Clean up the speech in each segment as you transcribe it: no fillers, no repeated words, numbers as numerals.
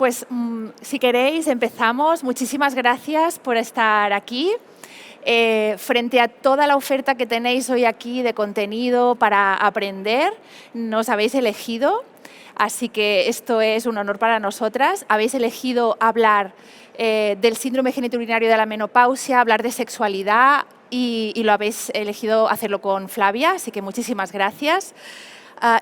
Pues si queréis empezamos. Muchísimas gracias por estar aquí. Frente a toda la oferta que tenéis hoy aquí de contenido para aprender, nos habéis elegido, así que esto es un honor para nosotras. Habéis elegido hablar del síndrome genitourinario de la menopausia, hablar de sexualidad y lo habéis elegido hacerlo con Flavia, así que muchísimas gracias.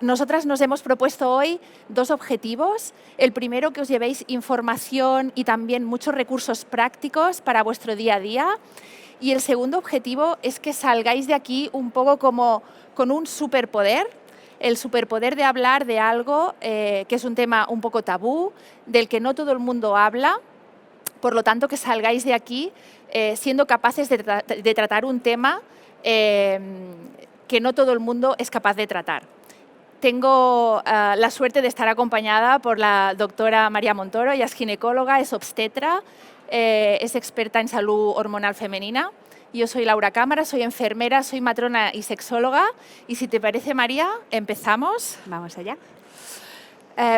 Nosotras nos hemos propuesto hoy dos objetivos. El primero, que os llevéis información y también muchos recursos prácticos para vuestro día a día. Y el segundo objetivo es que salgáis de aquí un poco como con un superpoder, el superpoder de hablar de algo que es un tema un poco tabú, del que no todo el mundo habla. Por lo tanto, que salgáis de aquí siendo capaces de tratar un tema que no todo el mundo es capaz de tratar. Tengo la suerte de estar acompañada por la doctora María Montoro. Ella es ginecóloga, es obstetra, es experta en salud hormonal femenina. Yo soy Laura Cámara, soy enfermera, soy matrona y sexóloga. Y si te parece, María, empezamos. Vamos allá.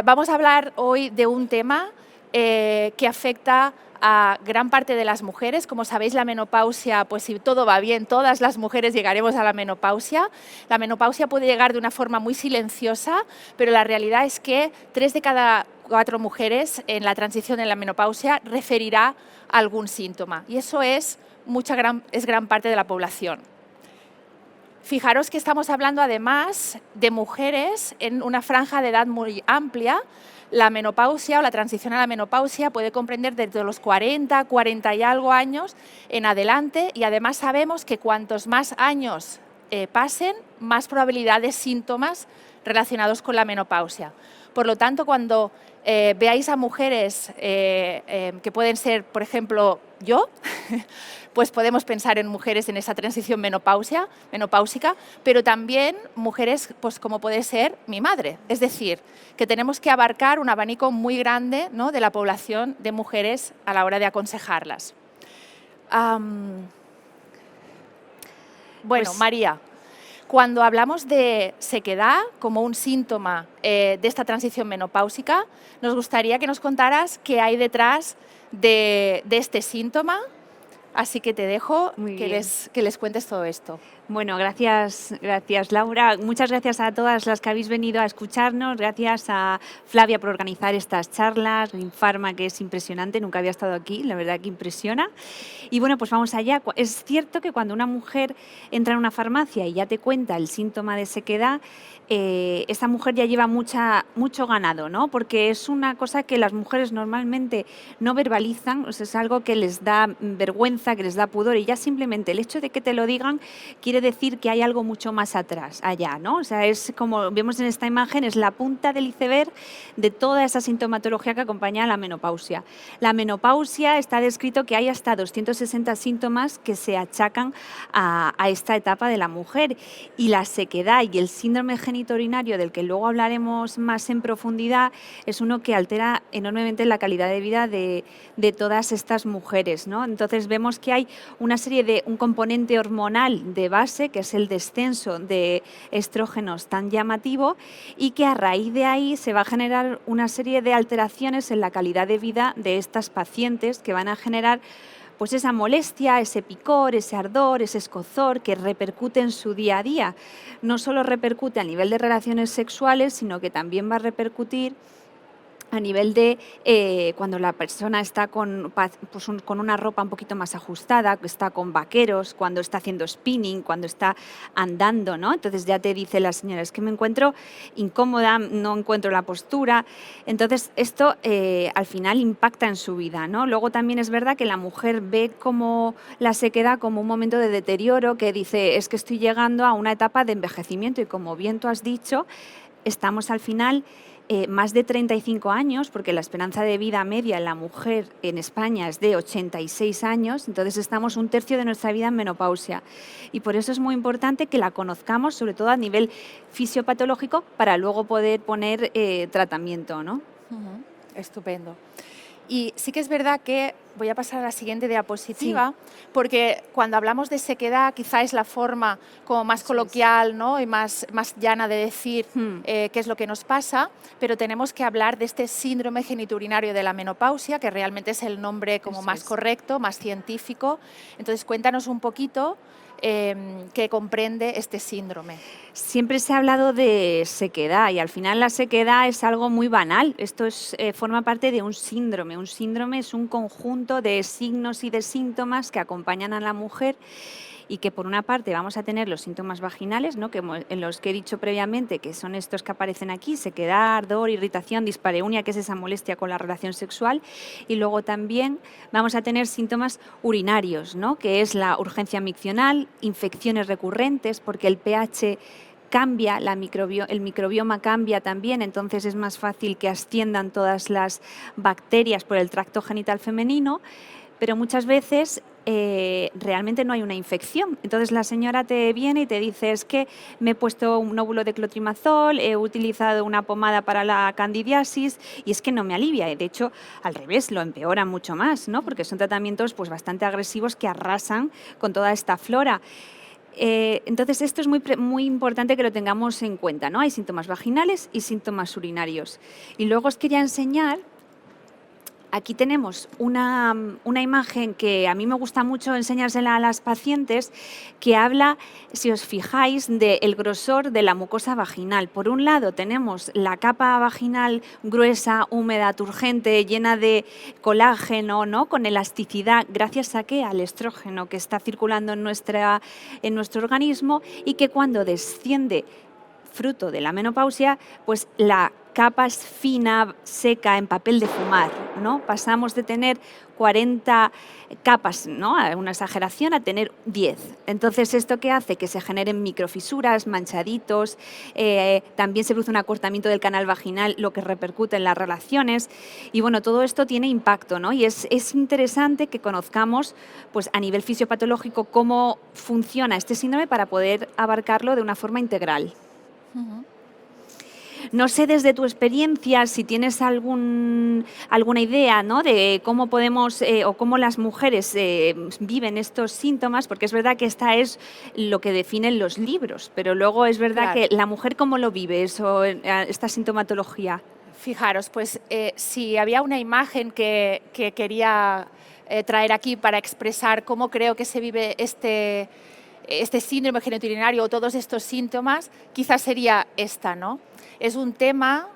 Vamos a hablar hoy de un tema que afecta a gran parte de las mujeres. Como sabéis, la menopausia, pues si todo va bien, todas las mujeres llegaremos a la menopausia. La menopausia puede llegar de una forma muy silenciosa, pero la realidad es que 3 de cada 4 mujeres en la transición en la menopausia referirá a algún síntoma. Y eso es gran parte de la población. Fijaros que estamos hablando además de mujeres en una franja de edad muy amplia. La menopausia o la transición a la menopausia puede comprender desde los 40, 40 y algo años en adelante, y además sabemos que cuantos más años pasen, más probabilidad de síntomas relacionados con la menopausia. Por lo tanto, cuando veáis a mujeres que pueden ser, por ejemplo, yo, pues podemos pensar en mujeres en esa transición menopáusica, pero también mujeres pues como puede ser mi madre. Es decir, que tenemos que abarcar un abanico muy grande, ¿no?, de la población de mujeres a la hora de aconsejarlas. Bueno, María, cuando hablamos de sequedad como un síntoma de esta transición menopáusica, nos gustaría que nos contaras qué hay detrás de este síntoma. Así que te dejo que les cuentes todo esto. Bueno, gracias Laura. Muchas gracias a todas las que habéis venido a escucharnos. Gracias a Flavia por organizar estas charlas. Infarma, que es impresionante, nunca había estado aquí, la verdad que impresiona. Y bueno, pues vamos allá. Es cierto que cuando una mujer entra en una farmacia y ya te cuenta el síntoma de sequedad, esta mujer ya lleva mucho ganado, ¿no? Porque es una cosa que las mujeres normalmente no verbalizan, o sea, es algo que les da vergüenza, que les da pudor, y ya simplemente el hecho de que te lo digan quiere decir que hay algo mucho más atrás, allá, ¿no? O sea, es como vemos en esta imagen, es la punta del iceberg de toda esa sintomatología que acompaña a la menopausia. La menopausia está descrito que hay hasta 260 síntomas que se achacan a esta etapa de la mujer, y la sequedad y el síndrome genitourinario, del que luego hablaremos más en profundidad, es uno que altera enormemente la calidad de vida de todas estas mujeres, ¿no? Entonces vemos que hay una serie de un componente hormonal de base, que es el descenso de estrógenos tan llamativo, y que a raíz de ahí se va a generar una serie de alteraciones en la calidad de vida de estas pacientes, que van a generar pues esa molestia, ese picor, ese ardor, ese escozor que repercute en su día a día. No solo repercute a nivel de relaciones sexuales, sino que también va a repercutir a nivel de cuando la persona está con una ropa un poquito más ajustada, que está con vaqueros, cuando está haciendo spinning, cuando está andando, ¿no? Entonces ya te dice la señora, es que me encuentro incómoda, no encuentro la postura. Entonces esto al final impacta en su vida, ¿no? Luego también es verdad que la mujer ve como la sequedad como un momento de deterioro, que dice, es que estoy llegando a una etapa de envejecimiento, y como bien tú has dicho, estamos al final más de 35 años, porque la esperanza de vida media en la mujer en España es de 86 años, entonces estamos un tercio de nuestra vida en menopausia. Y por eso es muy importante que la conozcamos, sobre todo a nivel fisiopatológico, para luego poder poner tratamiento, ¿no? Estupendo. Y sí que es verdad que, voy a pasar a la siguiente diapositiva, porque cuando hablamos de sequedad quizá es la forma como más coloquial, ¿no? Y más llana de decir qué es lo que nos pasa, pero tenemos que hablar de este síndrome genitourinario de la menopausia, que realmente es el nombre como más correcto, más científico. Entonces, cuéntanos un poquito qué comprende este síndrome. Siempre se ha hablado de sequedad y al final la sequedad es algo muy banal. Esto forma parte de un síndrome. Un síndrome es un conjunto de signos y de síntomas que acompañan a la mujer y que por una parte vamos a tener los síntomas vaginales, ¿no? En los que he dicho previamente, que son estos que aparecen aquí: sequedad, ardor, irritación, dispareunia, que es esa molestia con la relación sexual, y luego también vamos a tener síntomas urinarios, ¿no? Que es la urgencia miccional, infecciones recurrentes, porque el pH cambia, el microbioma cambia también, entonces es más fácil que asciendan todas las bacterias por el tracto genital femenino, pero muchas veces realmente no hay una infección. Entonces la señora te viene y te dice: es que me he puesto un óvulo de clotrimazol, he utilizado una pomada para la candidiasis y es que no me alivia. Y de hecho, al revés, lo empeora mucho más, ¿no? Porque son tratamientos pues bastante agresivos que arrasan con toda esta flora. Entonces esto es muy importante que lo tengamos en cuenta, ¿no? Hay síntomas vaginales y síntomas urinarios. Y luego os quería enseñar. Aquí tenemos una imagen que a mí me gusta mucho enseñársela a las pacientes, que habla, si os fijáis, del grosor de la mucosa vaginal. Por un lado tenemos la capa vaginal gruesa, húmeda, turgente, llena de colágeno, ¿no? Con elasticidad, gracias a ¿qué? Al estrógeno que está circulando en nuestro organismo, y que cuando desciende fruto de la menopausia, pues la capa es fina, seca, en papel de fumar, ¿no? Pasamos de tener 40 capas, ¿no? Una exageración, a tener 10. Entonces, ¿esto qué hace? Que se generen microfisuras, manchaditos, también se produce un acortamiento del canal vaginal, lo que repercute en las relaciones. Y bueno, todo esto tiene impacto, ¿no? Y es interesante que conozcamos, pues, a nivel fisiopatológico, cómo funciona este síndrome para poder abarcarlo de una forma integral. No sé, desde tu experiencia, si tienes alguna idea, ¿no? De cómo podemos o cómo las mujeres viven estos síntomas, porque es verdad que esta es lo que definen los libros, pero luego es verdad que la mujer, ¿cómo lo vive esta sintomatología? Fijaros, pues si había una imagen que quería traer aquí para expresar cómo creo que se vive este síndrome genitourinario o todos estos síntomas, quizás sería esta, ¿no? Es un tema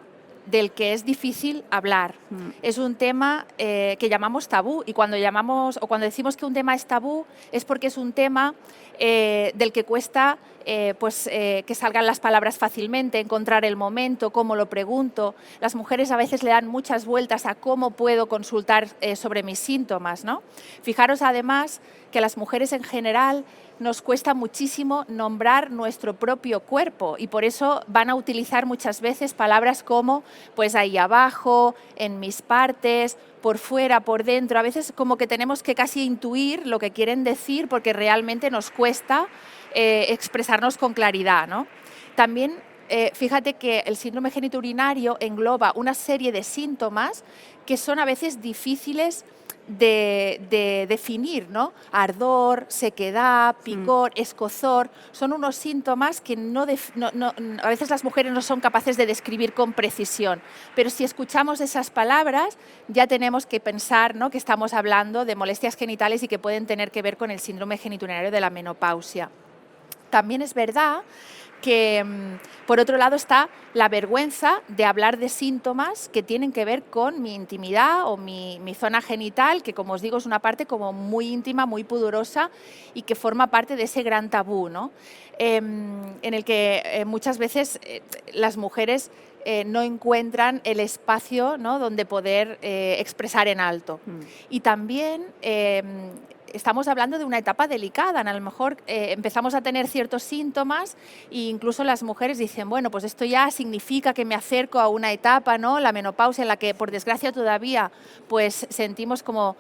del que es difícil hablar. Es un tema que llamamos tabú, y cuando decimos que un tema es tabú es porque es un tema del que cuesta que salgan las palabras fácilmente, encontrar el momento, cómo lo pregunto. Las mujeres a veces le dan muchas vueltas a cómo puedo consultar sobre mis síntomas, ¿no? Fijaros además que a las mujeres en general nos cuesta muchísimo nombrar nuestro propio cuerpo, y por eso van a utilizar muchas veces palabras como pues ahí abajo, en mis partes, por fuera, por dentro. A veces como que tenemos que casi intuir lo que quieren decir porque realmente nos cuesta expresarnos con claridad, ¿no? También fíjate que el síndrome genitourinario engloba una serie de síntomas que son a veces difíciles de definir, ¿no? Ardor, sequedad, picor, escozor, son unos síntomas que a veces las mujeres no son capaces de describir con precisión, pero si escuchamos esas palabras ya tenemos que pensar, ¿no? Que estamos hablando de molestias genitales y que pueden tener que ver con el síndrome genitourinario de la menopausia. También es verdad que, por otro lado, está la vergüenza de hablar de síntomas que tienen que ver con mi intimidad o mi zona genital, que, como os digo, es una parte como muy íntima, muy pudorosa, y que forma parte de ese gran tabú, ¿no? En el que muchas veces las mujeres no encuentran el espacio, ¿no? Donde poder expresar en alto. Y también estamos hablando de una etapa delicada. A lo mejor empezamos a tener ciertos síntomas e incluso las mujeres dicen, bueno, pues esto ya significa que me acerco a una etapa, ¿no? La menopausia, en la que por desgracia todavía pues sentimos como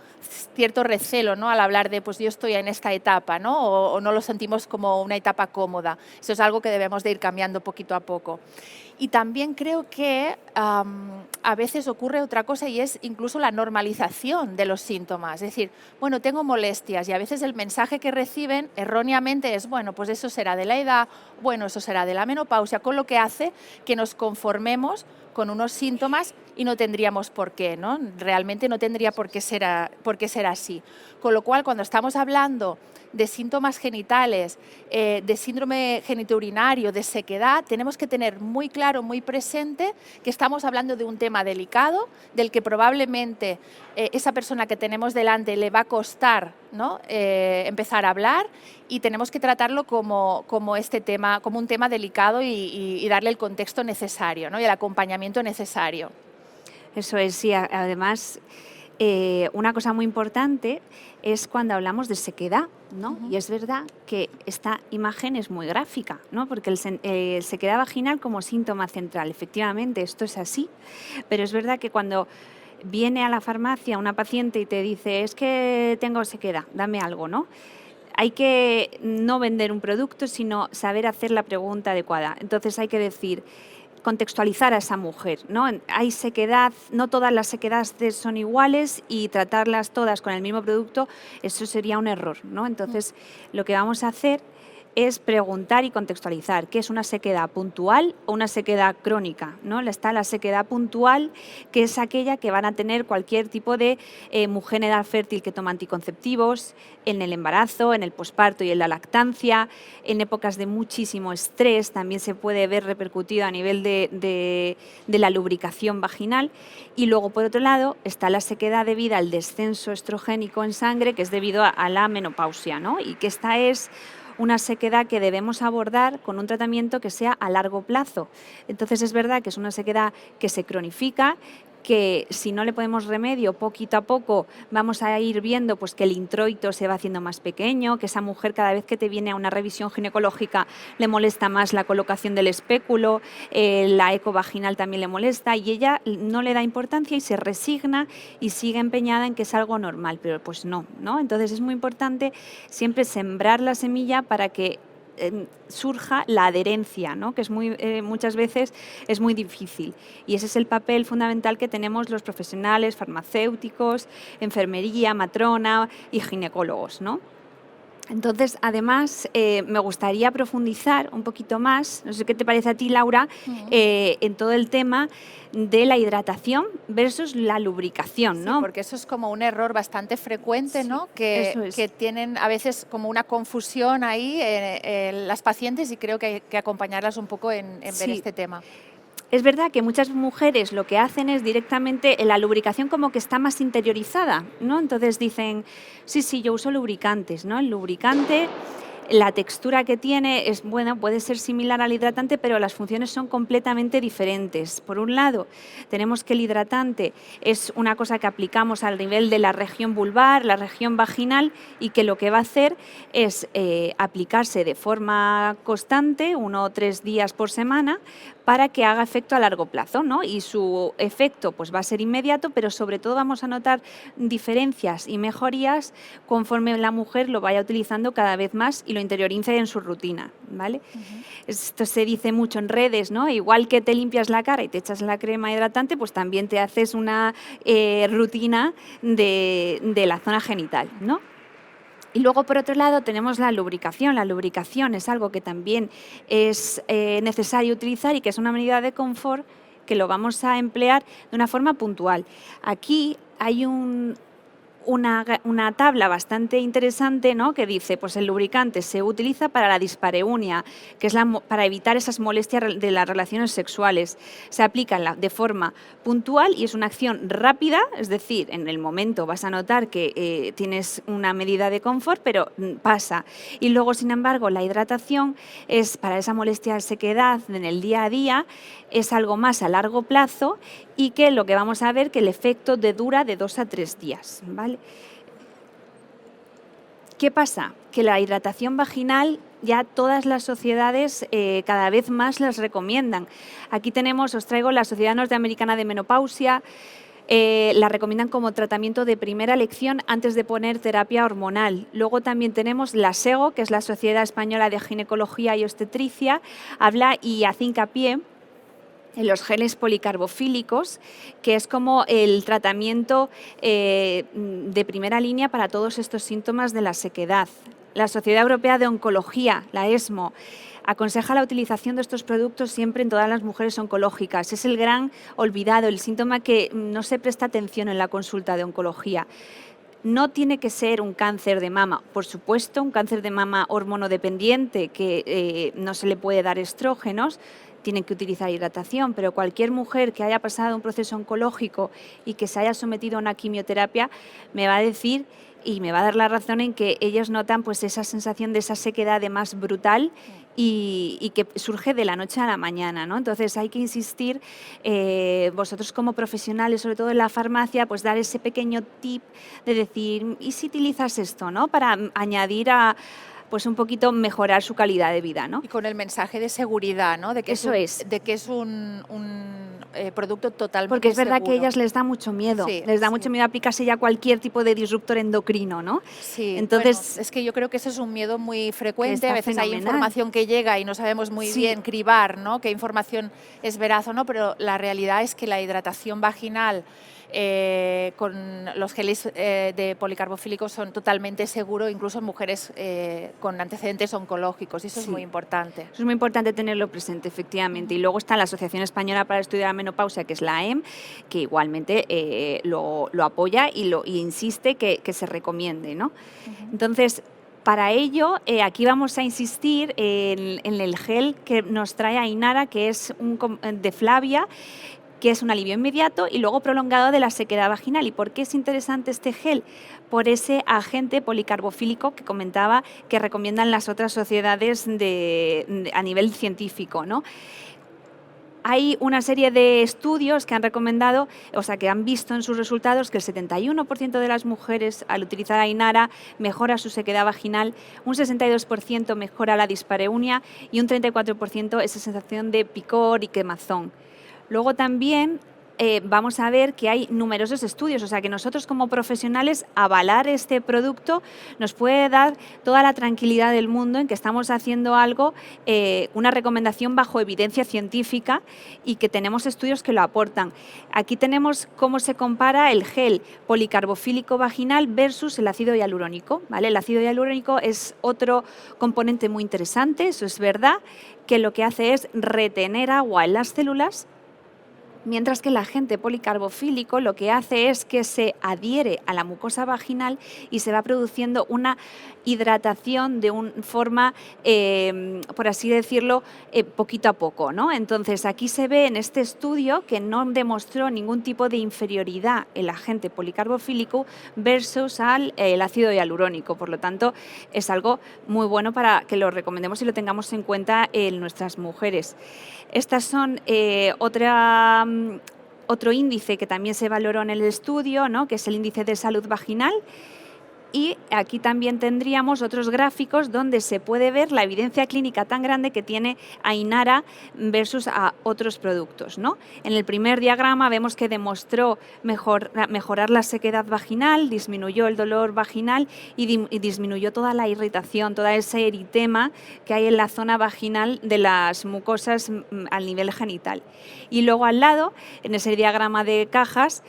cierto recelo, ¿no? Al hablar de pues yo estoy en esta etapa, ¿no? O no lo sentimos como una etapa cómoda. Eso es algo que debemos de ir cambiando poquito a poco. Y también creo que a veces ocurre otra cosa y es incluso la normalización de los síntomas. Es decir, bueno, tengo molestias y a veces el mensaje que reciben erróneamente es, bueno, pues eso será de la edad, bueno, eso será de la menopausia, con lo que hace que nos conformemos con unos síntomas y no tendríamos por qué, ¿no? Realmente no tendría por qué ser así. Con lo cual, cuando estamos hablando de síntomas genitales, de síndrome genitourinario, de sequedad, tenemos que tener muy claro, muy presente que estamos hablando de un tema delicado, del que probablemente esa persona que tenemos delante le va a costar, ¿no? Empezar a hablar, y tenemos que tratarlo como un tema delicado y darle el contexto necesario, ¿no? Y el acompañamiento necesario. Eso es, sí. Además, una cosa muy importante es cuando hablamos de sequedad, ¿no? Y es verdad que esta imagen es muy gráfica, ¿no? Porque el sequedad vaginal como síntoma central, efectivamente, esto es así, pero es verdad que cuando viene a la farmacia una paciente y te dice, es que tengo sequedad, dame algo, ¿no? Hay que no vender un producto, sino saber hacer la pregunta adecuada. Entonces hay que decir, contextualizar a esa mujer, ¿no? Hay sequedad, no todas las sequedades son iguales, y tratarlas todas con el mismo producto, eso sería un error, ¿no? Entonces, lo que vamos a hacer es preguntar y contextualizar qué es una sequedad puntual o una sequedad crónica, ¿no? Está la sequedad puntual, que es aquella que van a tener cualquier tipo de mujer en edad fértil que toma anticonceptivos, en el embarazo, en el posparto y en la lactancia, en épocas de muchísimo estrés, también se puede ver repercutido a nivel de la lubricación vaginal. Y luego, por otro lado, está la sequedad debida al descenso estrogénico en sangre, que es debido a la menopausia, ¿no? Y que esta es una sequedad que debemos abordar con un tratamiento que sea a largo plazo. Entonces es verdad que es una sequedad que se cronifica, que si no le ponemos remedio, poquito a poco vamos a ir viendo pues, que el introito se va haciendo más pequeño, que esa mujer cada vez que te viene a una revisión ginecológica le molesta más la colocación del espéculo, la eco vaginal también le molesta, y ella no le da importancia y se resigna y sigue empeñada en que es algo normal, pero pues no, ¿no? Entonces es muy importante siempre sembrar la semilla para que surja la adherencia, ¿no? Que es muchas veces es muy difícil, y ese es el papel fundamental que tenemos los profesionales farmacéuticos, enfermería, matrona y ginecólogos, ¿no? Entonces, además, me gustaría profundizar un poquito más, no sé qué te parece a ti, Laura, en todo el tema de la hidratación versus la lubricación, ¿no? Sí, porque eso es como un error bastante frecuente, sí, ¿no? Que tienen a veces como una confusión ahí las pacientes, y creo que hay que acompañarlas un poco en ver este tema. Es verdad que muchas mujeres lo que hacen es directamente la lubricación como que está más interiorizada, ¿no? Entonces dicen, sí, yo uso lubricantes, ¿no? El lubricante, la textura que tiene es buena, puede ser similar al hidratante, pero las funciones son completamente diferentes. Por un lado, tenemos que el hidratante es una cosa que aplicamos al nivel de la región vulvar, la región vaginal, y que lo que va a hacer es aplicarse de forma constante, 1 o 3 días por semana, para que haga efecto a largo plazo, ¿no? Y su efecto pues, va a ser inmediato, pero sobre todo vamos a notar diferencias y mejorías conforme la mujer lo vaya utilizando cada vez más y lo interiorice en su rutina, ¿vale? Esto se dice mucho en redes, ¿no? Igual que te limpias la cara y te echas la crema hidratante, pues también te haces una rutina de la zona genital, ¿no? Y luego, por otro lado, tenemos la lubricación. La lubricación es algo que también es necesario utilizar y que es una medida de confort que lo vamos a emplear de una forma puntual. Aquí hay una tabla bastante interesante, ¿no? Que dice, pues el lubricante se utiliza para la dispareunia, que es para evitar esas molestias de las relaciones sexuales. Se aplica de forma puntual y es una acción rápida, es decir, en el momento vas a notar que tienes una medida de confort, pero pasa. Y luego, sin embargo, la hidratación es para esa molestia de sequedad en el día a día, es algo más a largo plazo, y que lo que vamos a ver que el efecto dura de 2 a 3 días, ¿vale? ¿Qué pasa? Que la hidratación vaginal ya todas las sociedades cada vez más las recomiendan. Aquí os traigo la Sociedad Norteamericana de Menopausia, la recomiendan como tratamiento de primera elección antes de poner terapia hormonal. Luego también tenemos la SEGO, que es la Sociedad Española de Ginecología y Obstetricia, habla y hace hincapié en los geles policarbofílicos, que es como el tratamiento de primera línea para todos estos síntomas de la sequedad. La Sociedad Europea de Oncología, la ESMO, aconseja la utilización de estos productos siempre en todas las mujeres oncológicas. Es el gran olvidado, el síntoma que no se presta atención en la consulta de oncología. No tiene que ser un cáncer de mama, por supuesto, un cáncer de mama hormonodependiente que no se le puede dar estrógenos, tienen que utilizar hidratación, pero cualquier mujer que haya pasado un proceso oncológico y que se haya sometido a una quimioterapia me va a decir y me va a dar la razón en que ellos notan pues esa sensación de esa sequedad de más brutal y que surge de la noche a la mañana, ¿no? Entonces hay que insistir, vosotros como profesionales, sobre todo en la farmacia, pues dar ese pequeño tip de decir, ¿y si utilizas esto, ¿no? Para añadir a pues un poquito mejorar su calidad de vida, ¿no? Y con el mensaje de seguridad, ¿no? De que Eso es. De que es un producto totalmente Porque es verdad seguro. que a ellas les da mucho miedo, Sí, les da mucho miedo aplicarse ya cualquier tipo de disruptor endocrino, ¿no? Sí, entonces bueno, es que yo creo que eso es un miedo muy frecuente, a veces fenomenal. Hay información que llega y no sabemos muy bien cribar, ¿no? Qué información es veraz o no, pero la realidad es que la hidratación vaginal con los geles de policarbofílicos son totalmente seguros, incluso en mujeres con antecedentes oncológicos, y eso es muy importante. Eso es muy importante tenerlo presente, efectivamente. Y luego está la Asociación Española para Estudiar la Menopausia, que es la AEM, que igualmente lo apoya y insiste que se recomiende, ¿no? Entonces, para ello, aquí vamos a insistir en el gel que nos trae Ainara, que es de Flavia, que es un alivio inmediato y luego prolongado de la sequedad vaginal. ¿Y por qué es interesante este gel? Por ese agente policarbofílico que comentaba que recomiendan las otras sociedades a nivel científico, ¿no? Hay una serie de estudios que han recomendado, o sea, que han visto en sus resultados que el 71% de las mujeres al utilizar Ainara mejora su sequedad vaginal, un 62% mejora la dispareunia y un 34% esa sensación de picor y quemazón. Luego también vamos a ver que hay numerosos estudios, o sea que nosotros como profesionales avalar este producto nos puede dar toda la tranquilidad del mundo en que estamos haciendo algo, una recomendación bajo evidencia científica y que tenemos estudios que lo aportan. Aquí tenemos cómo se compara el gel policarbofílico vaginal versus el ácido hialurónico, ¿vale? El ácido hialurónico es otro componente muy interesante, eso es verdad, que lo que hace es retener agua en las células, mientras que el agente policarbofílico lo que hace es que se adhiere a la mucosa vaginal y se va produciendo una hidratación de una forma, por así decirlo, poquito a poco, ¿no? Entonces, aquí se ve en este estudio que no demostró ningún tipo de inferioridad el agente policarbofílico versus el ácido hialurónico. Por lo tanto, es algo muy bueno para que lo recomendemos y lo tengamos en cuenta en nuestras mujeres. Estas son otro índice que también se valoró en el estudio, ¿no? Que es el índice de salud vaginal. Y aquí también tendríamos otros gráficos donde se puede ver la evidencia clínica tan grande que tiene Ainara versus a otros productos, ¿no? En el primer diagrama vemos que demostró mejorar la sequedad vaginal, disminuyó el dolor vaginal y disminuyó toda la irritación, todo ese eritema que hay en la zona vaginal de las mucosas al nivel genital. Y luego al lado, en ese diagrama de cajas,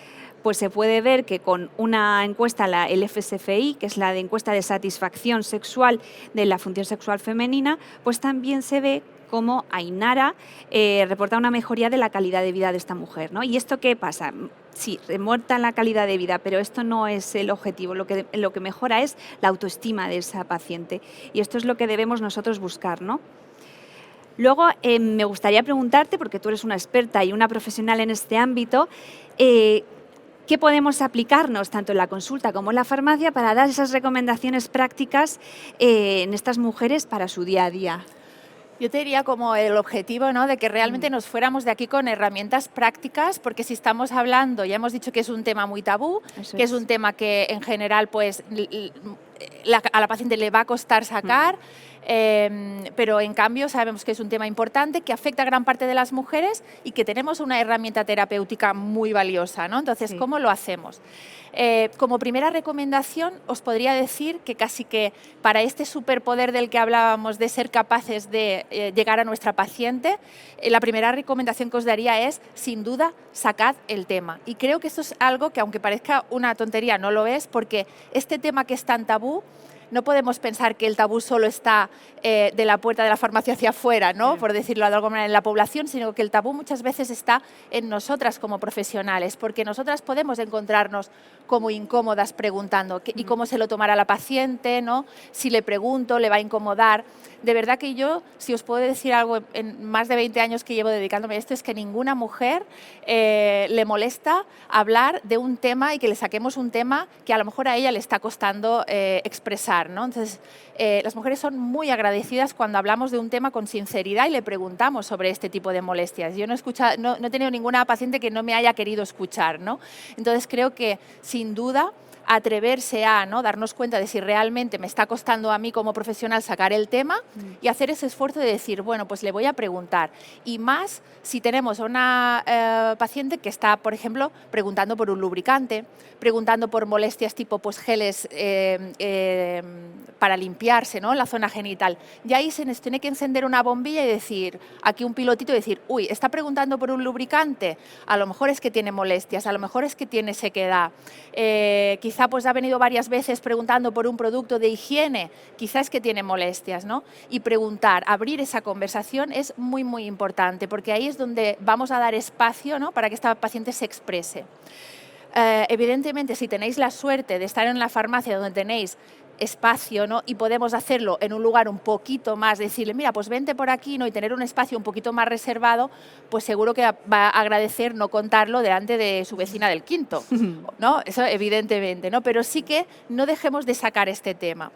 pues se puede ver que con una encuesta, el FSFI, que es la de encuesta de satisfacción sexual de la función sexual femenina, pues también se ve cómo Ainara reporta una mejoría de la calidad de vida de esta mujer, ¿no? ¿Y esto qué pasa? Sí, remonta la calidad de vida, pero esto no es el objetivo. Lo que mejora es la autoestima de esa paciente. Y esto es lo que debemos nosotros buscar, ¿no? Luego, me gustaría preguntarte, porque tú eres una experta y una profesional en este ámbito, ¿qué podemos aplicarnos tanto en la consulta como en la farmacia para dar esas recomendaciones prácticas en estas mujeres para su día a día? Yo te diría como el objetivo, ¿no?, de que realmente nos fuéramos de aquí con herramientas prácticas, porque si estamos hablando, ya hemos dicho que es un tema muy tabú, que es un tema que en general pues a la paciente le va a costar sacar, pero en cambio sabemos que es un tema importante, que afecta a gran parte de las mujeres y que tenemos una herramienta terapéutica muy valiosa, ¿no? Entonces, Sí. ¿cómo lo hacemos? Como primera recomendación, os podría decir que casi que para este superpoder del que hablábamos de ser capaces de llegar a nuestra paciente, la primera recomendación que os daría es, sin duda, sacad el tema. Y creo que esto es algo que, aunque parezca una tontería, no lo es, porque este tema que es tan tabú, no podemos pensar que el tabú solo está de la puerta de la farmacia hacia afuera, ¿no? Sí. Por decirlo de alguna manera, en la población, sino que el tabú muchas veces está en nosotras como profesionales, porque nosotras podemos encontrarnos como incómodas preguntando y cómo se lo tomará la paciente, ¿no? Si le pregunto, le va a incomodar. De verdad que yo, si os puedo decir algo en más de 20 años que llevo dedicándome a esto, es que ninguna mujer le molesta hablar de un tema y que le saquemos un tema que a lo mejor a ella le está costando expresar, ¿no? Entonces, las mujeres son muy agradecidas cuando hablamos de un tema con sinceridad y le preguntamos sobre este tipo de molestias. Yo no he tenido ninguna paciente que no me haya querido escuchar, ¿no? Entonces, creo que, sin duda, atreverse a, ¿no?, darnos cuenta de si realmente me está costando a mí como profesional sacar el tema y hacer ese esfuerzo de decir, bueno, pues le voy a preguntar. Y más si tenemos a una paciente que está, por ejemplo, preguntando por un lubricante, preguntando por molestias tipo pues, geles para limpiarse, ¿no?, la zona genital. Y ahí se nos tiene que encender una bombilla y decir, aquí un pilotito y decir, uy, está preguntando por un lubricante, a lo mejor es que tiene molestias, a lo mejor es que tiene sequedad. Quizá pues ha venido varias veces preguntando por un producto de higiene, quizá es que tiene molestias, ¿no? Y preguntar, abrir esa conversación es muy, muy importante, porque ahí es donde vamos a dar espacio, ¿no?, para que esta paciente se exprese. Evidentemente, si tenéis la suerte de estar en la farmacia donde tenéis espacio, ¿no?, y podemos hacerlo en un lugar un poquito más, decirle, mira, pues vente por aquí, ¿no?, y tener un espacio un poquito más reservado, pues seguro que va a agradecer no contarlo delante de su vecina del quinto, ¿no? Eso evidentemente, ¿no? Pero sí que no dejemos de sacar este tema.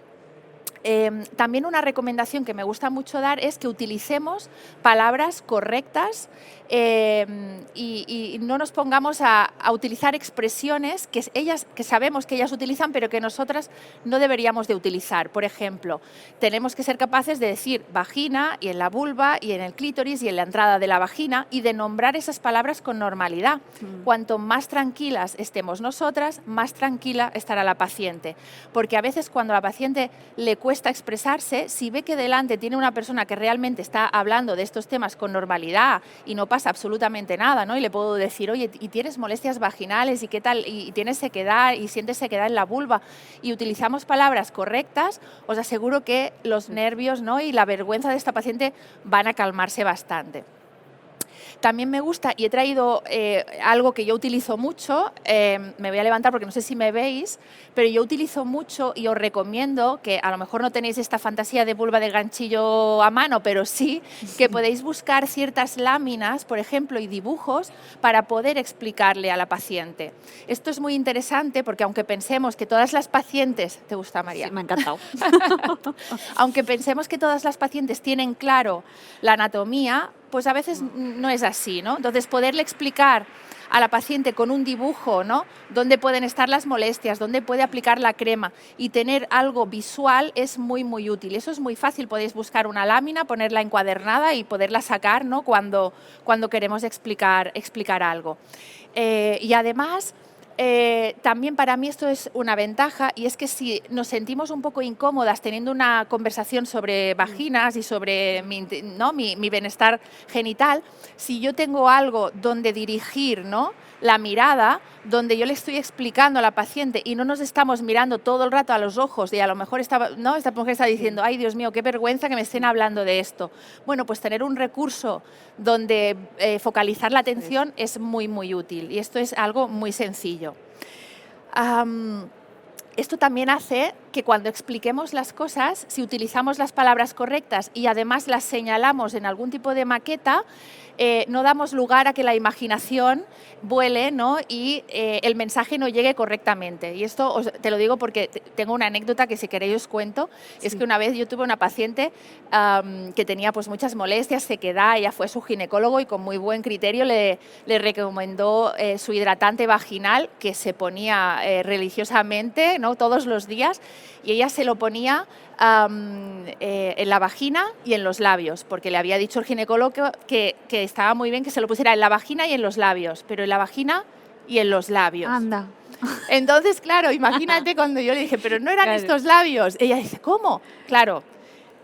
También una recomendación que me gusta mucho dar es que utilicemos palabras correctas y no nos pongamos a utilizar expresiones que sabemos que ellas utilizan, pero que nosotras no deberíamos de utilizar. Por ejemplo, tenemos que ser capaces de decir vagina y en la vulva y en el clítoris y en la entrada de la vagina y de nombrar esas palabras con normalidad. Cuanto más tranquilas estemos nosotras, más tranquila estará la paciente. Porque a veces cuando a la paciente le cuesta expresarse, si ve que delante tiene una persona que realmente está hablando de estos temas con normalidad y no pasa absolutamente nada, ¿no? Y le puedo decir, oye, ¿y tienes molestias vaginales? ¿Y qué tal? ¿Y tienes sequedad? ¿Y sientes sequedad en la vulva? Y utilizamos palabras correctas, os aseguro que los nervios, ¿no?, y la vergüenza de esta paciente van a calmarse bastante. También me gusta, y he traído algo que yo utilizo mucho, me voy a levantar porque no sé si me veis, pero yo utilizo mucho y os recomiendo, que a lo mejor no tenéis esta fantasía de vulva de ganchillo a mano, pero sí que podéis buscar ciertas láminas, por ejemplo, y dibujos para poder explicarle a la paciente. Esto es muy interesante porque aunque pensemos que todas las pacientes... ¿Te gusta, María? Sí, me ha encantado. Aunque pensemos que todas las pacientes tienen claro la anatomía, pues a veces no es así, ¿no? Entonces, poderle explicar a la paciente con un dibujo, ¿no?, dónde pueden estar las molestias, dónde puede aplicar la crema y tener algo visual es muy, muy útil. Eso es muy fácil, podéis buscar una lámina, ponerla encuadernada y poderla sacar, ¿no?, cuando queremos explicar algo. Y además... también para mí esto es una ventaja y es que si nos sentimos un poco incómodas teniendo una conversación sobre vaginas y sobre mi bienestar genital, si yo tengo algo donde dirigir, ¿no?, la mirada, donde yo le estoy explicando a la paciente y no nos estamos mirando todo el rato a los ojos y a lo mejor esta mujer está diciendo, ay Dios mío, qué vergüenza que me estén hablando de esto. Bueno, pues tener un recurso donde focalizar la atención es muy, muy útil y esto es algo muy sencillo. Esto también hace que cuando expliquemos las cosas, si utilizamos las palabras correctas y además las señalamos en algún tipo de maqueta, no damos lugar a que la imaginación vuele, ¿no?, y el mensaje no llegue correctamente. Y esto te lo digo porque tengo una anécdota que si queréis os cuento. Sí. Es que una vez yo tuve una paciente que tenía pues muchas molestias, sequedad, ella fue su ginecólogo y con muy buen criterio le recomendó su hidratante vaginal que se ponía religiosamente, ¿no?, todos los días. y ella se lo ponía en la vagina y en los labios, porque le había dicho el ginecólogo que estaba muy bien que se lo pusiera en la vagina y en los labios, pero en la vagina y en los labios. Anda. Entonces, claro, imagínate cuando yo le dije, pero no eran estos labios. Ella dice, ¿cómo? Claro,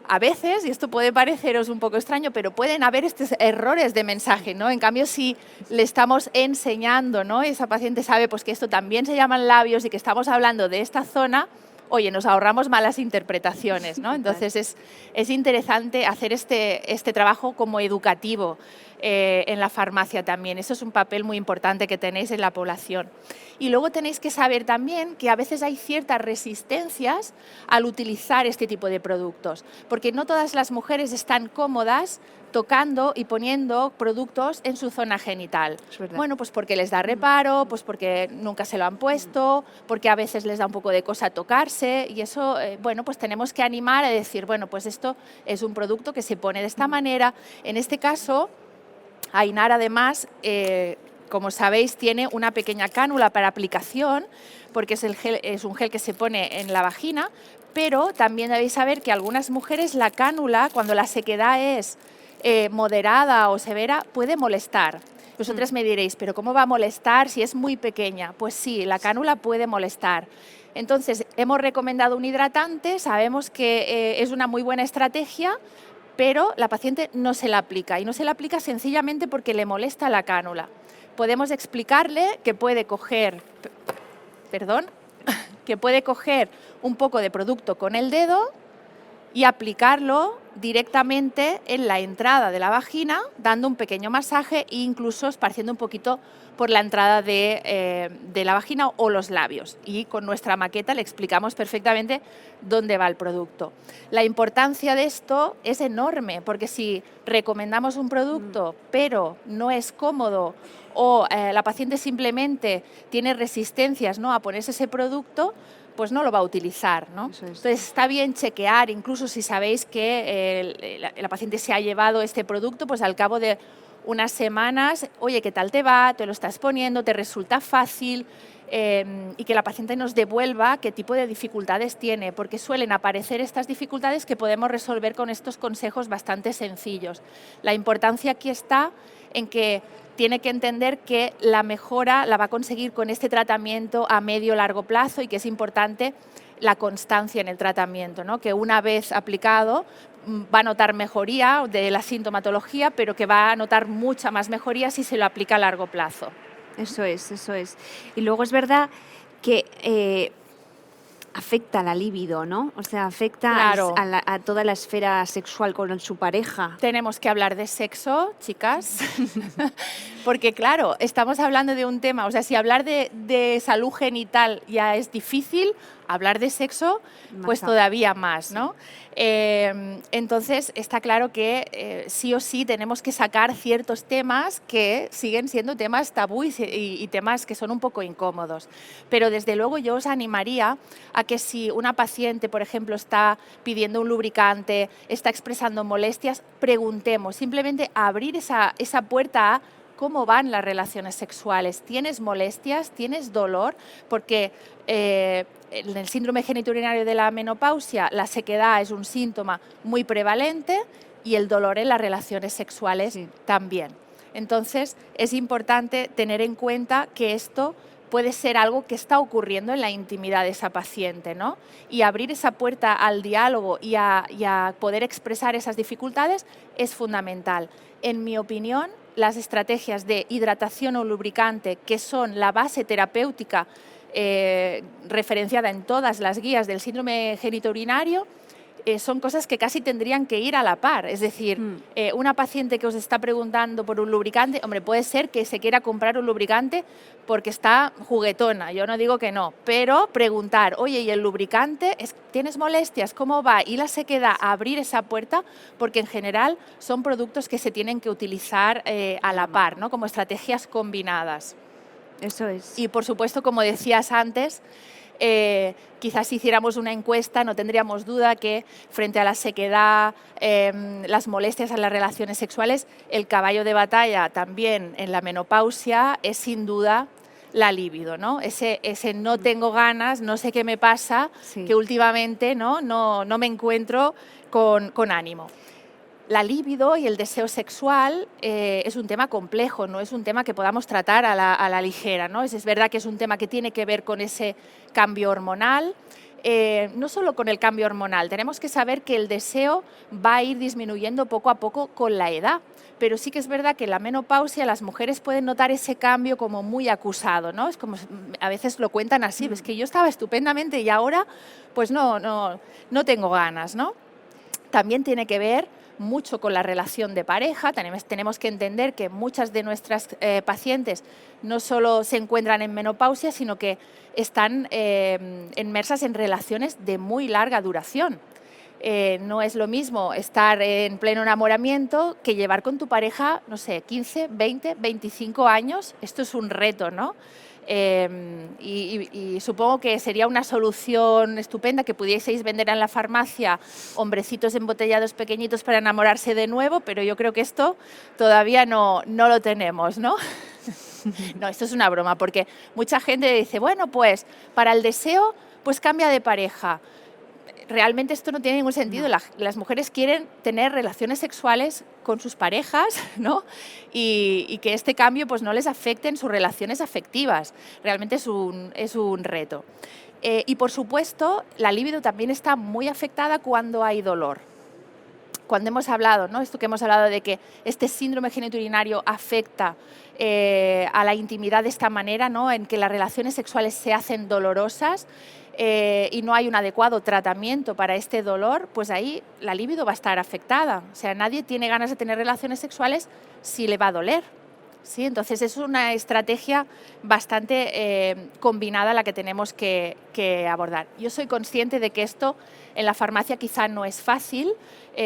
a veces, y esto puede pareceros un poco extraño, pero pueden haber estos errores de mensaje, ¿no? En cambio, si le estamos enseñando, ¿no? Esa paciente sabe pues, que esto también se llaman labios y que estamos hablando de esta zona, oye, nos ahorramos malas interpretaciones, ¿no? Entonces es interesante hacer este trabajo como educativo en la farmacia también. Eso es un papel muy importante que tenéis en la población. Y luego tenéis que saber también que a veces hay ciertas resistencias al utilizar este tipo de productos, porque no todas las mujeres están cómodas tocando y poniendo productos en su zona genital. Bueno, pues porque les da reparo, pues porque nunca se lo han puesto, porque a veces les da un poco de cosa tocarse y eso, bueno, pues tenemos que animar a decir, bueno, pues esto es un producto que se pone de esta manera. En este caso, Ainar además, como sabéis, tiene una pequeña cánula para aplicación, porque es un gel que se pone en la vagina, pero también debéis saber que algunas mujeres la cánula, cuando la sequedad es moderada o severa, puede molestar. Vosotras me diréis, ¿pero cómo va a molestar si es muy pequeña? Pues sí, la cánula puede molestar. Entonces, hemos recomendado un hidratante, sabemos que es una muy buena estrategia, pero la paciente no se la aplica, y no se la aplica sencillamente porque le molesta la cánula. Podemos explicarle que puede coger, que puede coger un poco de producto con el dedo y aplicarlo directamente en la entrada de la vagina, dando un pequeño masaje e incluso esparciendo un poquito por la entrada de la vagina o los labios. Y con nuestra maqueta le explicamos perfectamente dónde va el producto. La importancia de esto es enorme, porque si recomendamos un producto, pero no es cómodo o la paciente simplemente tiene resistencias, ¿no?, a ponerse ese producto, pues no lo va a utilizar, ¿no? Entonces está bien chequear, incluso si sabéis que la paciente se ha llevado este producto, pues al cabo de unas semanas, oye, ¿qué tal te va? ¿Te lo estás poniendo? ¿Te resulta fácil? Y que la paciente nos devuelva qué tipo de dificultades tiene, porque suelen aparecer estas dificultades que podemos resolver con estos consejos bastante sencillos. La importancia aquí está en que tiene que entender que la mejora la va a conseguir con este tratamiento a medio o largo plazo y que es importante la constancia en el tratamiento, ¿no? Que una vez aplicado va a notar mejoría de la sintomatología, pero que va a notar mucha más mejoría si se lo aplica a largo plazo. Eso es, eso es. Y luego es verdad que afecta la libido, ¿no? O sea, afecta Claro. a toda la esfera sexual con su pareja. Tenemos que hablar de sexo, chicas, porque claro, estamos hablando de un tema, o sea, si hablar de salud genital ya es difícil, hablar de sexo, pues todavía más, ¿no? Entonces, está claro que sí o sí tenemos que sacar ciertos temas que siguen siendo temas tabú y temas que son un poco incómodos. Pero desde luego yo os animaría a que si una paciente, por ejemplo, está pidiendo un lubricante, está expresando molestias, preguntemos, simplemente abrir esa puerta a cómo van las relaciones sexuales. ¿Tienes molestias? ¿Tienes dolor? Porque en el síndrome genitourinario de la menopausia, la sequedad es un síntoma muy prevalente y el dolor en las relaciones sexuales también. Entonces, es importante tener en cuenta que esto puede ser algo que está ocurriendo en la intimidad de esa paciente, ¿no? Y abrir esa puerta al diálogo y a poder expresar esas dificultades es fundamental. En mi opinión, las estrategias de hidratación o lubricante, que son la base terapéutica referenciada en todas las guías del síndrome genitourinario, son cosas que casi tendrían que ir a la par. Es decir, una paciente que os está preguntando por un lubricante, hombre, puede ser que se quiera comprar un lubricante porque está juguetona, yo no digo que no, pero preguntar, oye, ¿y el lubricante? ¿Tienes molestias? ¿Cómo va? Y la sequedad, abrir esa puerta, porque en general son productos que se tienen que utilizar a la par, ¿no? Como estrategias combinadas. Eso es. Y por supuesto, como decías antes, quizás si hiciéramos una encuesta no tendríamos duda que frente a la sequedad, las molestias en las relaciones sexuales, el caballo de batalla también en la menopausia es sin duda la libido, ¿no? Ese no tengo ganas, no sé qué me pasa, Sí. que últimamente no me encuentro con ánimo. La libido y el deseo sexual es un tema complejo, no es un tema que podamos tratar a la ligera, ¿no? Es verdad que es un tema que tiene que ver con ese cambio hormonal, no solo con el cambio hormonal, tenemos que saber que el deseo va a ir disminuyendo poco a poco con la edad, pero sí que es verdad que en la menopausia las mujeres pueden notar ese cambio como muy acusado, ¿no? Es como, a veces lo cuentan así, es que yo estaba estupendamente y ahora pues no tengo ganas, ¿no? También tiene que ver mucho con la relación de pareja. Tenemos que entender que muchas de nuestras pacientes no solo se encuentran en menopausia, sino que están inmersas en relaciones de muy larga duración. No es lo mismo estar en pleno enamoramiento que llevar con tu pareja, no sé, 15, 20, 25 años. Esto es un reto, ¿no? Y supongo que sería una solución estupenda que pudieseis vender en la farmacia hombrecitos embotellados pequeñitos para enamorarse de nuevo, pero yo creo que esto todavía no lo tenemos, ¿no? No, esto es una broma, porque mucha gente dice, bueno, pues para el deseo, pues cambia de pareja. Realmente esto no tiene ningún sentido. No. Las mujeres quieren tener relaciones sexuales con sus parejas, ¿no? Y que este cambio pues, no les afecte en sus relaciones afectivas. Realmente es un reto. Y por supuesto, la libido también está muy afectada cuando hay dolor. Cuando hemos hablado, ¿no? Esto que hemos hablado de que este síndrome genitourinario afecta a la intimidad de esta manera, ¿no? En que las relaciones sexuales se hacen dolorosas, y no hay un adecuado tratamiento para este dolor, pues ahí la libido va a estar afectada. O sea, nadie tiene ganas de tener relaciones sexuales si le va a doler, ¿sí? Entonces es una estrategia bastante combinada la que tenemos que abordar. Yo soy consciente de que esto en la farmacia quizá no es fácil,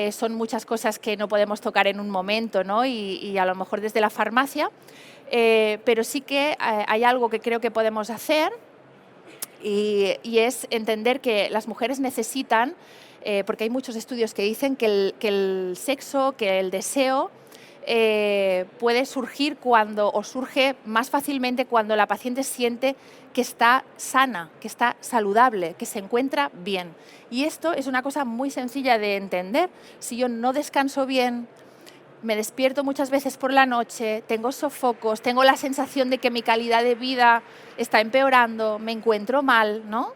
son muchas cosas que no podemos tocar en un momento, ¿no? y a lo mejor desde la farmacia, pero sí que hay algo que creo que podemos hacer, y es entender que las mujeres necesitan, porque hay muchos estudios que dicen que el sexo, que el deseo puede surgir o surge más fácilmente cuando la paciente siente que está sana, que está saludable, que se encuentra bien. Y esto es una cosa muy sencilla de entender. Si yo no descanso bien, me despierto muchas veces por la noche, tengo sofocos, tengo la sensación de que mi calidad de vida está empeorando, me encuentro mal, ¿no?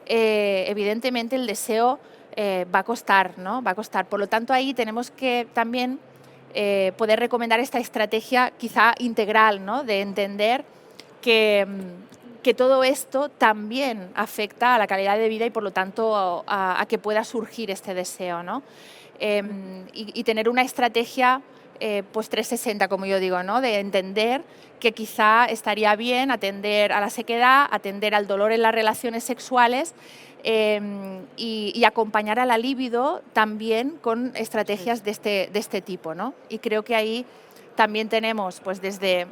Evidentemente el deseo va a costar, ¿no? Va a costar. Por lo tanto, ahí tenemos que también poder recomendar esta estrategia quizá integral, ¿no? De entender que todo esto también afecta a la calidad de vida y por lo tanto a que pueda surgir este deseo, ¿no? Y tener una estrategia pues 360, como yo digo, ¿no? De entender que quizá estaría bien atender a la sequedad, atender al dolor en las relaciones sexuales, y acompañar a la libido también con estrategias de este tipo, ¿no? Y creo que ahí también tenemos, pues desde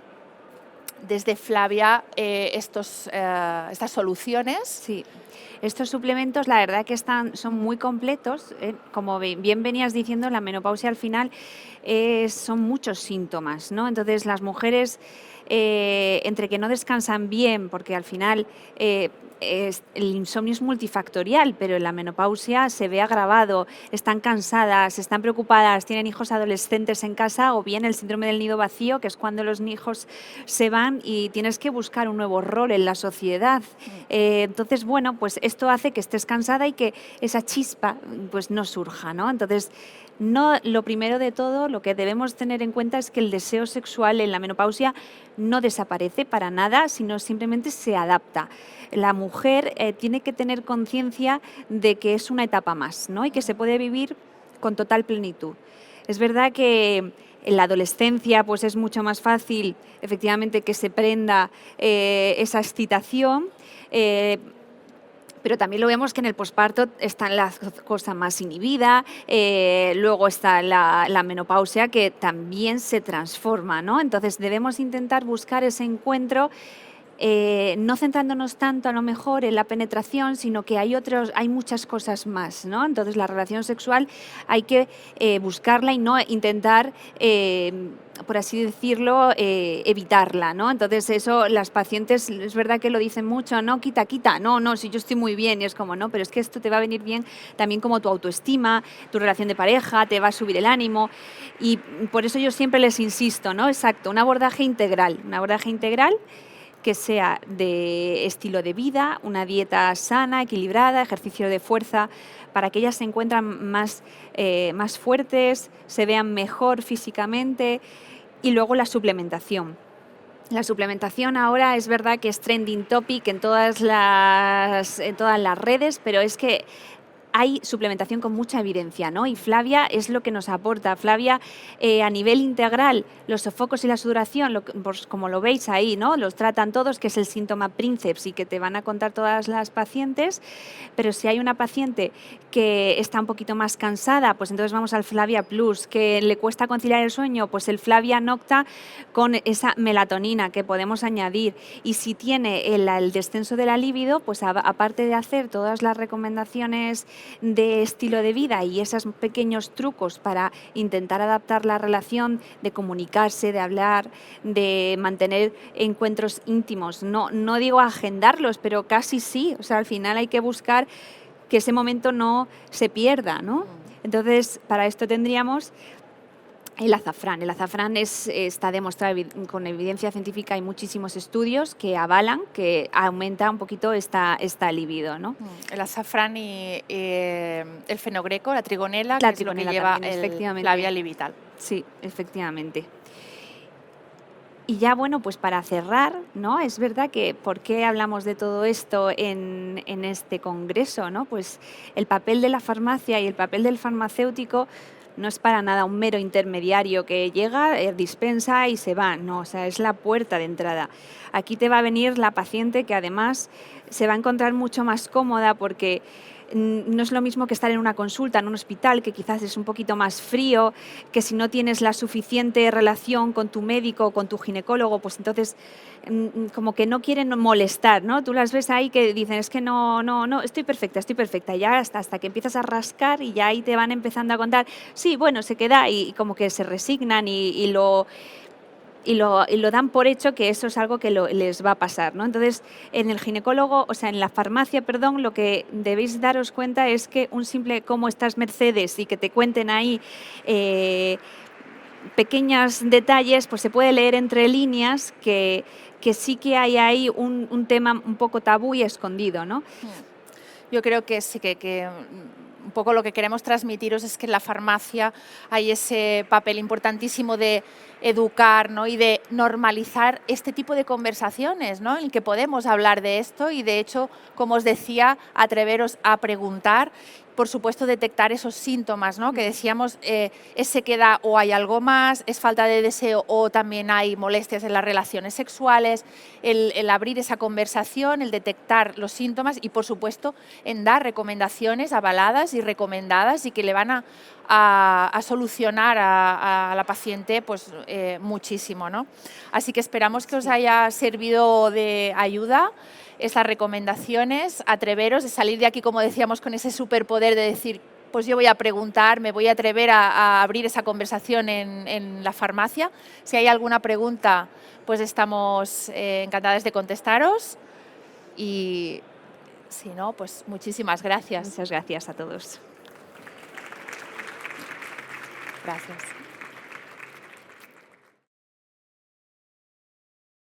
Flavia, estas soluciones. Sí, estos suplementos la verdad que son muy completos. Como bien venías diciendo, la menopausia al final son muchos síntomas, ¿no? Entonces las mujeres, entre que no descansan bien, porque al final el insomnio es multifactorial, pero en la menopausia se ve agravado, están cansadas, están preocupadas, tienen hijos adolescentes en casa, o bien el síndrome del nido vacío, que es cuando los hijos se van y tienes que buscar un nuevo rol en la sociedad. Entonces, bueno, pues esto hace que estés cansada y que esa chispa pues no surja, ¿no? Entonces, lo primero de todo, lo que debemos tener en cuenta es que el deseo sexual en la menopausia no desaparece para nada, sino simplemente se adapta. La mujer tiene que tener conciencia de que es una etapa más, ¿no? Y que se puede vivir con total plenitud. Es verdad que en la adolescencia pues es mucho más fácil, efectivamente, que se prenda esa excitación, pero también lo vemos que en el posparto está la cosa más inhibida, luego está la menopausia que también se transforma, ¿no? Entonces debemos intentar buscar ese encuentro no centrándonos tanto a lo mejor en la penetración, sino que hay muchas cosas más, ¿no? Entonces la relación sexual hay que buscarla y no intentar, por así decirlo, evitarla, ¿no? Entonces eso las pacientes es verdad que lo dicen mucho, no, quita, no, si yo estoy muy bien, y es como, no, pero es que esto te va a venir bien también como tu autoestima, tu relación de pareja, te va a subir el ánimo, y por eso yo siempre les insisto, ¿no? Exacto, un abordaje integral que sea de estilo de vida, una dieta sana, equilibrada, ejercicio de fuerza, para que ellas se encuentran más fuertes, se vean mejor físicamente, y luego la suplementación. La suplementación ahora es verdad que es trending topic en todas las redes, pero es que hay suplementación con mucha evidencia, ¿no? Y Flavia es lo que nos aporta. Flavia, a nivel integral, los sofocos y la sudoración, pues, como lo veis ahí, ¿no? Los tratan todos, que es el síntoma princeps y que te van a contar todas las pacientes, pero si hay una paciente que está un poquito más cansada, pues entonces vamos al Flavia Plus, que le cuesta conciliar el sueño, pues el Flavia Nocta con esa melatonina que podemos añadir. Y si tiene el descenso de la libido, pues aparte de hacer todas las recomendaciones de estilo de vida y esos pequeños trucos para intentar adaptar la relación, de comunicarse, de hablar, de mantener encuentros íntimos. No digo agendarlos, pero casi sí. O sea, al final hay que buscar que ese momento no se pierda, ¿no? Entonces, para esto tendríamos el azafrán. El azafrán está demostrado con evidencia científica, hay muchísimos estudios que avalan que aumenta un poquito esta libido, ¿no? El azafrán y el fenogreco, la trigonela, La que trigonela es lo que lleva también, el Flavia Livital. Sí, efectivamente. Y ya, bueno, pues para cerrar, ¿no? Es verdad que ¿por qué hablamos de todo esto en este congreso, ¿no? Pues el papel de la farmacia y el papel del farmacéutico no es para nada un mero intermediario que llega, dispensa y se va, no, o sea, es la puerta de entrada. Aquí te va a venir la paciente que además se va a encontrar mucho más cómoda porque no es lo mismo que estar en una consulta, en un hospital, que quizás es un poquito más frío, que si no tienes la suficiente relación con tu médico o con tu ginecólogo, pues entonces como que no quieren molestar, ¿no? Tú las ves ahí que dicen, es que no, estoy perfecta, y ya hasta que empiezas a rascar y ya ahí te van empezando a contar, sí, bueno, se queda y como que se resignan y lo dan por hecho que eso es algo que les va a pasar, ¿no? Entonces, en el ginecólogo, o sea, en la farmacia, perdón, lo que debéis daros cuenta es que un simple cómo estás Mercedes y que te cuenten ahí pequeños detalles, pues se puede leer entre líneas que sí que hay ahí un tema un poco tabú y escondido, ¿no? Yo creo que sí, que un poco lo que queremos transmitiros es que en la farmacia hay ese papel importantísimo de educar, ¿no? Y de normalizar este tipo de conversaciones, ¿no? En el que podemos hablar de esto y, de hecho, como os decía, atreveros a preguntar, por supuesto, detectar esos síntomas, ¿no? Que decíamos, es sequedad o hay algo más, es falta de deseo o también hay molestias en las relaciones sexuales, el abrir esa conversación, el detectar los síntomas y, por supuesto, en dar recomendaciones avaladas y recomendadas y que le van a solucionar a la paciente pues, muchísimo, ¿no? Así que esperamos que os haya servido de ayuda estas recomendaciones, atreveros de salir de aquí, como decíamos, con ese superpoder de decir, pues yo voy a preguntar, me voy a atrever a abrir esa conversación en la farmacia. Si hay alguna pregunta, pues estamos encantadas de contestaros y si no, pues muchísimas gracias. Muchas gracias a todos. Gracias.